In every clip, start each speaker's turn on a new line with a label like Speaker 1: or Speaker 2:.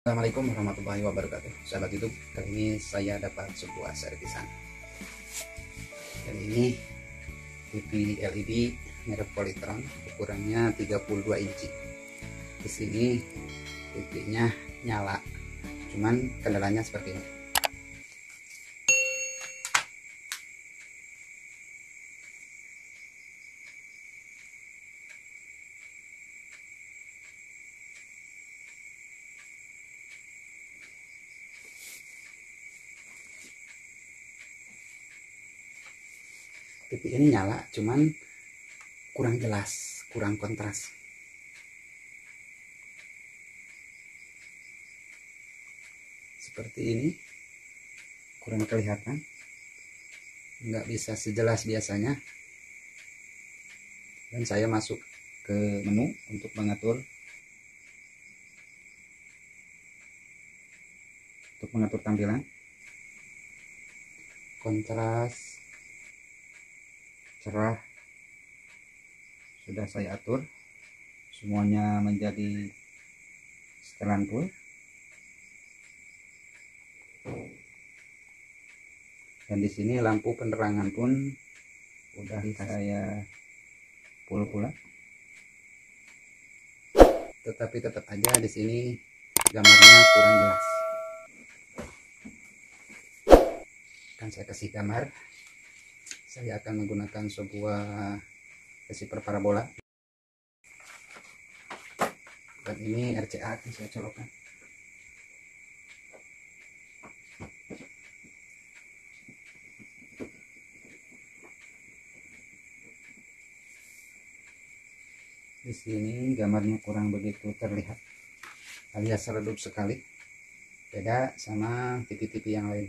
Speaker 1: Assalamualaikum warahmatullahi wabarakatuh. Sahabat YouTube, kali ini saya dapat sebuah servisan. Dan ini TV LED merek Polytron, ukurannya 32 inci. Di sini TV-nya nyala, cuman kendalanya seperti ini. TV ini nyala, cuman kurang jelas, kurang kontras. Seperti ini, kurang kelihatan, nggak bisa sejelas biasanya. Dan saya masuk ke menu untuk mengatur tampilan, kontras, cerah, sudah saya atur semuanya menjadi setelan full. Dan di sini lampu penerangan pun udah saya full pula. Tetapi tetap aja di sini gambarnya kurang jelas. Akan saya kasih gambar. Saya akan menggunakan sebuah receiver parabola. Dan ini RCA akan saya colokkan. Di sini gambarnya kurang begitu terlihat, alias redup sekali. Beda sama TV-TV yang lain.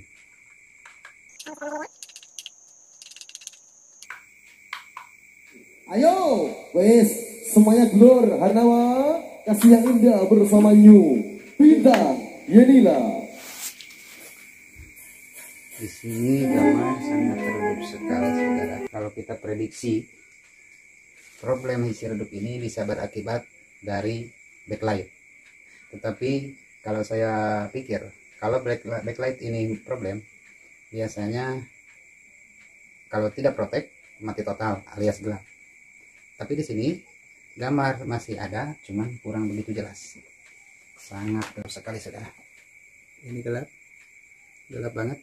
Speaker 2: Ayo, wes semuanya glor Harnawa, kasih yang indah bersama New Bintang Yenila.
Speaker 1: Di sini gambar sangat redup sekali, saudara. Kalau kita prediksi, problem isi redup ini bisa berakibat dari backlight. Tetapi kalau saya pikir, kalau backlight ini problem, biasanya kalau tidak protek mati total alias gelap. Tapi di sini gambar masih ada, cuman kurang begitu jelas. Sangat gelap sekali, saudara. Ini gelap banget.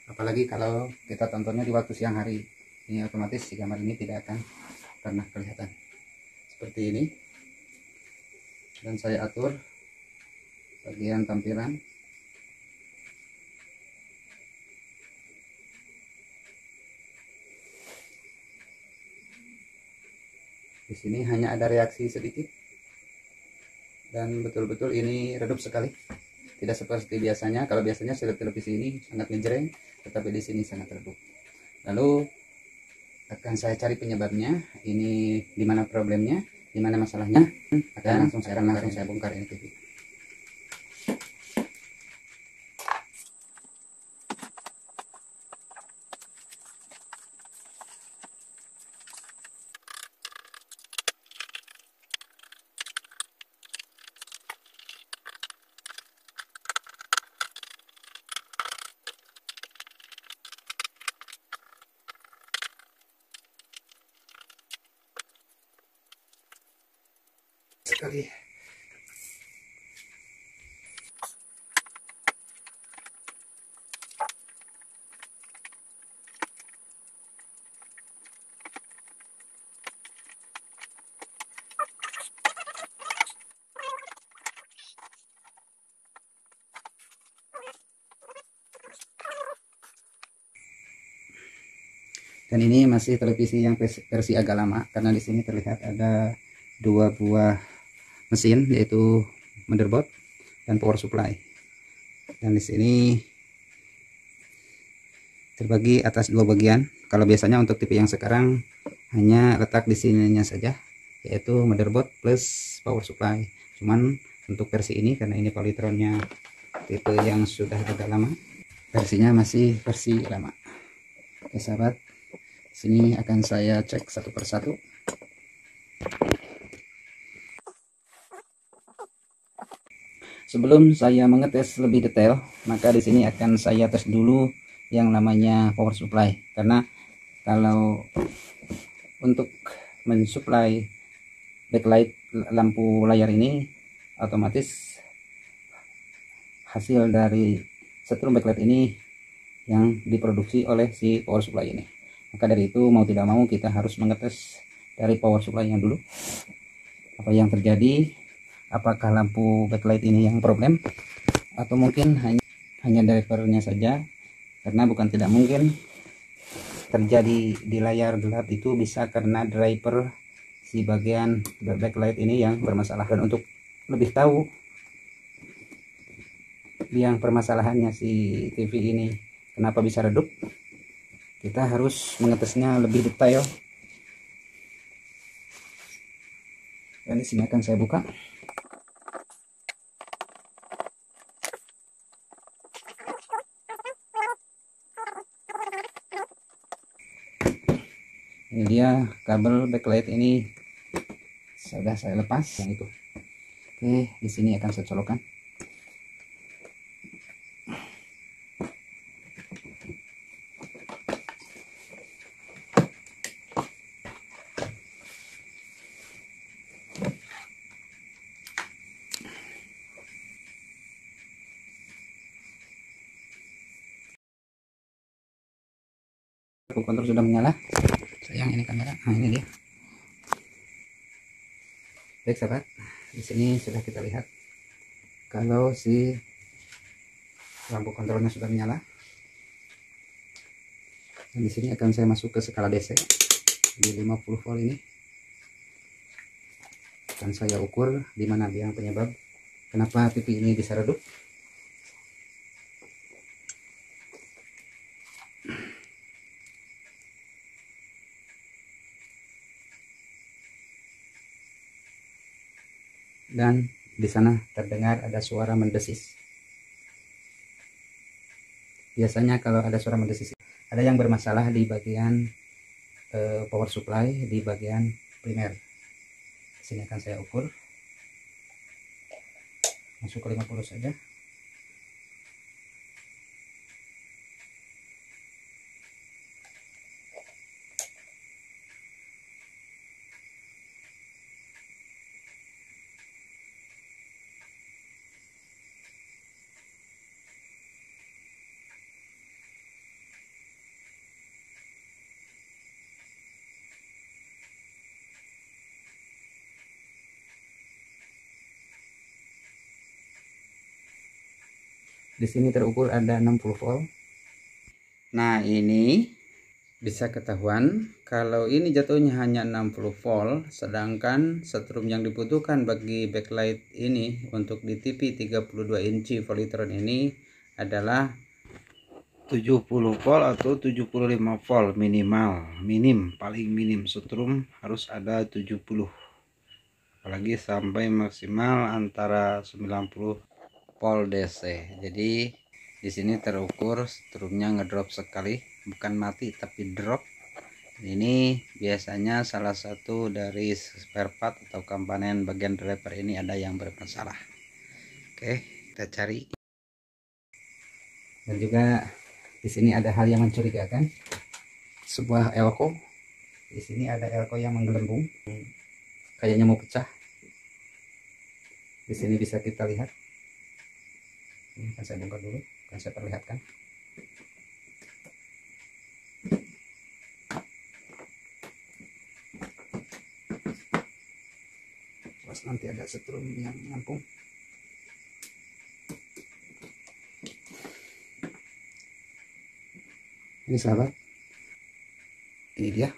Speaker 1: Apalagi kalau kita tontonnya di waktu siang hari, ini otomatis si gambar ini tidak akan pernah kelihatan seperti ini. Dan saya atur bagian tampilan. Di sini hanya ada reaksi sedikit, dan betul-betul ini redup sekali. Tidak seperti biasanya. Kalau biasanya televisi ini sangat ngejreng, tetapi di sini sangat redup. Lalu akan saya cari penyebabnya. Ini di mana problemnya, di mana masalahnya. Akan langsung saya bongkar ini TV. Sekali. Dan ini masih televisi yang versi agak lama, karena di sini terlihat ada dua buah mesin, yaitu motherboard dan power supply. Dan di sini terbagi atas dua bagian. Kalau biasanya untuk TV yang sekarang hanya letak di sininya saja, yaitu motherboard plus power supply. Cuman untuk versi ini, karena ini Polytronnya tipe yang sudah agak lama, versinya masih versi lama. Oke sahabat, sini akan saya cek satu persatu. Sebelum saya mengetes lebih detail, maka di sini akan saya tes dulu yang namanya power supply, karena kalau untuk mensuplai backlight lampu layar ini otomatis hasil dari setrum backlight ini yang diproduksi oleh si power supply ini. Maka dari itu mau tidak mau kita harus mengetes dari power supply nya dulu, apa yang terjadi, apakah lampu backlight ini yang problem atau mungkin hanya drivernya saja, karena bukan tidak mungkin terjadi di layar gelap itu bisa karena driver si bagian backlight ini yang bermasalah. Dan untuk lebih tahu yang permasalahannya si TV ini kenapa bisa redup, kita harus mengetesnya lebih detail. Dan di sini akan saya buka. Ini dia kabel backlight ini sudah saya lepas yang itu. Oke, di sini akan saya colokkan. Kontrol sudah menyala. Sayang ini kamera. Nah, ini dia. Baik sahabat, di sini sudah kita lihat kalau si lampu kontrolnya sudah menyala. Dan di sini akan saya masuk ke skala DC di 50 volt ini. Akan saya ukur di mana yang penyebab kenapa TV ini bisa redup. Dan di sana terdengar ada suara mendesis. Biasanya kalau ada suara mendesis, ada yang bermasalah di bagian power supply di bagian primer. Di sini akan saya ukur, masuk ke 50 saja. Di sini terukur ada 60 volt. Nah, ini bisa ketahuan kalau ini jatuhnya hanya 60 volt, sedangkan setrum yang dibutuhkan bagi backlight ini untuk di TV 32 inci Polytron ini adalah 70 volt atau 75 volt paling minim setrum harus ada 70, apalagi sampai maksimal antara 90 volt DC. Jadi di sini terukur strumnya ngedrop sekali, bukan mati tapi drop. Ini biasanya salah satu dari spare part atau komponen bagian driver ini ada yang bermasalah. Oke, kita cari. Dan juga di sini ada hal yang mencurigakan, sebuah elko. Di sini ada elko yang menggelembung, kayaknya mau pecah. Di sini bisa kita lihat. Ini akan saya bongkar dulu, akan saya perlihatkan. Terus nanti ada setrum yang ngampung. Ini sahabat, ini dia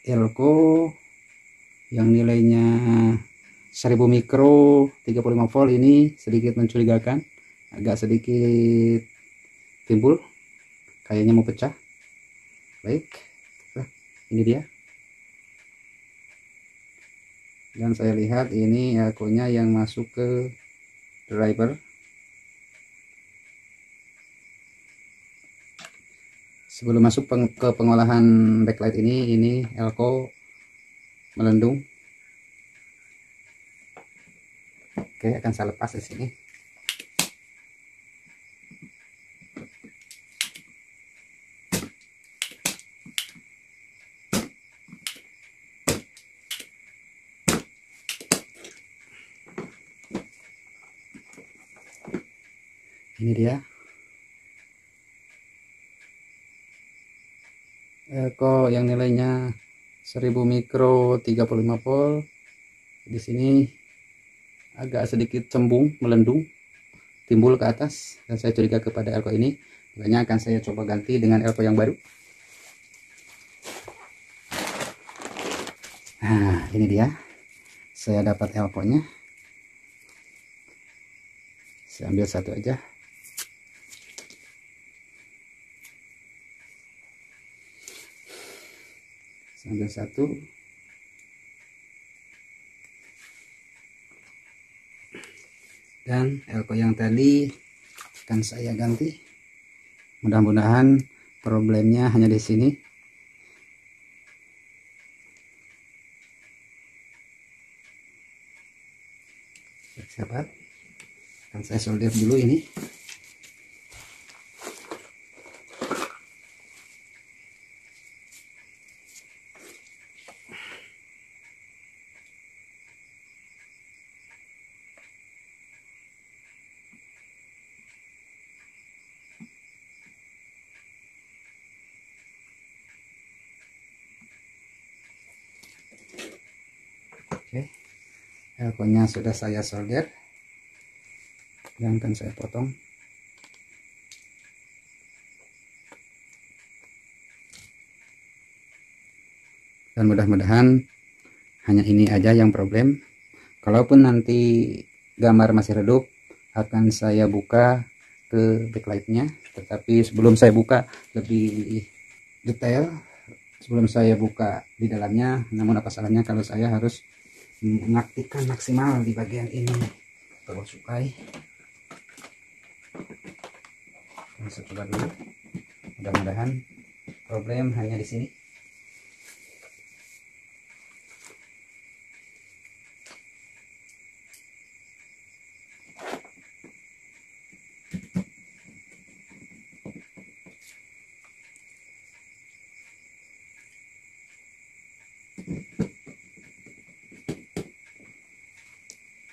Speaker 1: elko yang nilainya 1000 mikro 35 volt. Ini sedikit mencurigakan, agak sedikit timbul, kayaknya mau pecah. Baik, nah, ini dia. Dan saya lihat ini elko-nya yang masuk ke driver. Sebelum masuk ke pengolahan backlight ini elko melendung. Oke, akan saya lepas di sini. Ini dia elko yang nilainya 1000 mikro 35 volt. Di sini agak sedikit cembung, melendung, timbul ke atas, dan saya curiga kepada elko ini. Makanya akan saya coba ganti dengan elko yang baru. Nah, ini dia. Saya dapat elko-nya. Saya ambil satu aja. Saya ambil satu. Dan elko yang tadi akan saya ganti. Mudah-mudahan problemnya hanya di sini. Sahabat, akan saya solder dulu ini. Oke, elkonya sudah saya solder dan akan saya potong. Dan mudah-mudahan hanya ini aja yang problem. Kalaupun nanti gambar masih redup, akan saya buka ke backlightnya. Tetapi sebelum saya buka lebih detail, sebelum saya buka di dalamnya, namun apa salahnya kalau saya harus mengaktifkan maksimal di bagian ini power supply. Saya coba dulu, mudah-mudahan problem hanya di sini.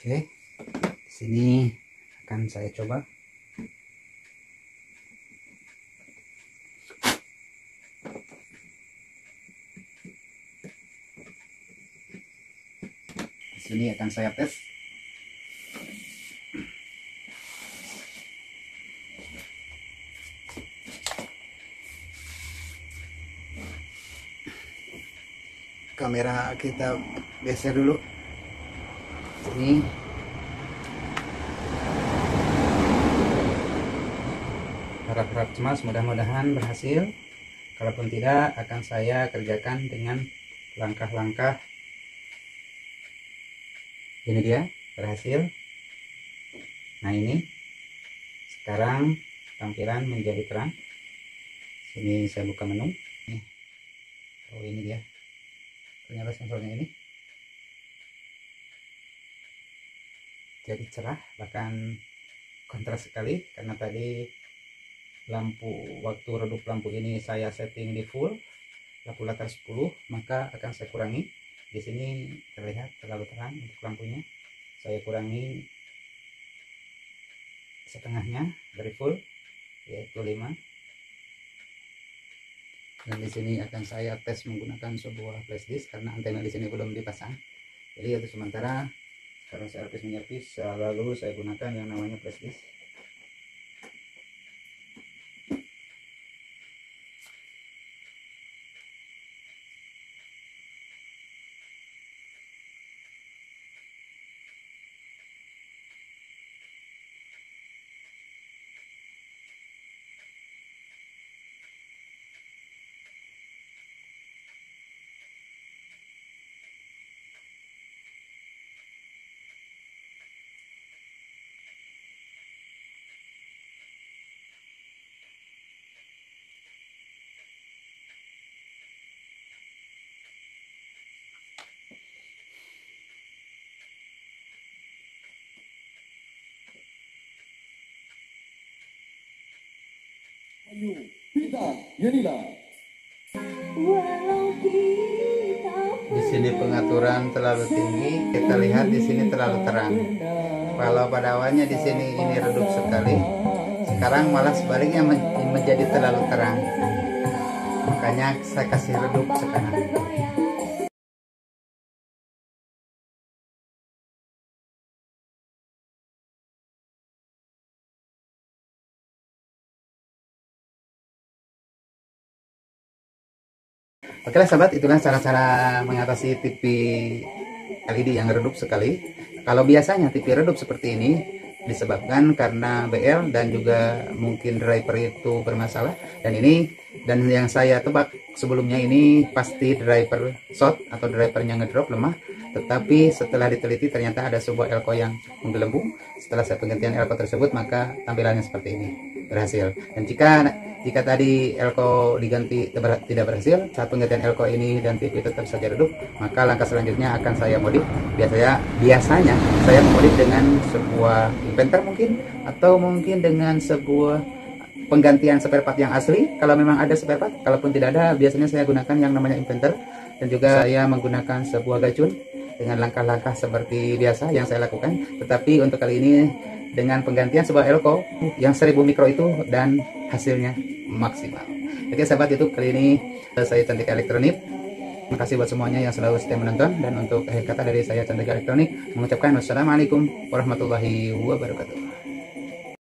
Speaker 1: Oke, di sini akan saya coba. Di sini akan saya tes. Kamera kita geser dulu. Ini harap-harap cemas, mudah-mudahan berhasil. Kalaupun tidak, akan saya kerjakan dengan langkah-langkah. Ini dia, berhasil. Nah, ini sekarang tampilan menjadi terang. Sini saya buka menu. Nih. Oh, ini dia, ternyata sensornya ini jadi cerah, bahkan kontras sekali. Karena tadi lampu, waktu redup lampu ini saya setting di full lampu latar 10, maka akan saya kurangi. Di sini terlihat terlalu terang untuk lampunya, saya kurangi setengahnya dari full, yaitu 5. Dan di sini akan saya tes menggunakan sebuah flash disk karena antena di sini belum dipasang. Jadi untuk sementara karena servis menyervis, lalu saya gunakan yang namanya flash disk.
Speaker 2: Pita Yanina.
Speaker 1: Di sini pengaturan terlalu tinggi, kita lihat di sini terlalu terang. Kalau pada awalnya di sini ini redup sekali, sekarang malah sebaliknya menjadi terlalu terang. Makanya saya kasih redup sekarang. Oke lah sahabat, itulah cara-cara mengatasi TV LED yang redup sekali. Kalau biasanya TV redup seperti ini disebabkan karena BL dan juga mungkin driver itu bermasalah. Dan yang saya tebak sebelumnya ini pasti driver short atau drivernya ngedrop lemah. Tetapi setelah diteliti ternyata ada sebuah elko yang menggelembung. Setelah saya penggantian elko tersebut maka tampilannya seperti ini, berhasil. Dan jika tadi elko diganti tidak berhasil, saat penggantian elko ini dan TV tetap saja redup, maka langkah selanjutnya akan saya modif. Biasanya saya modif dengan sebuah inventor mungkin, atau mungkin dengan sebuah penggantian spare part yang asli kalau memang ada spare part. Kalaupun tidak ada, biasanya saya gunakan yang namanya inventor. Dan juga saya menggunakan sebuah gacun dengan langkah-langkah seperti biasa yang saya lakukan. Tetapi untuk kali ini dengan penggantian sebuah elko yang 1000 mikro itu, dan hasilnya maksimal. Oke sahabat, itu kali ini saya Cantika Elektronik. Terima kasih buat semuanya yang selalu setia menonton. Dan untuk akhir kata dari saya Cantika Elektronik mengucapkan wassalamualaikum warahmatullahi wabarakatuh.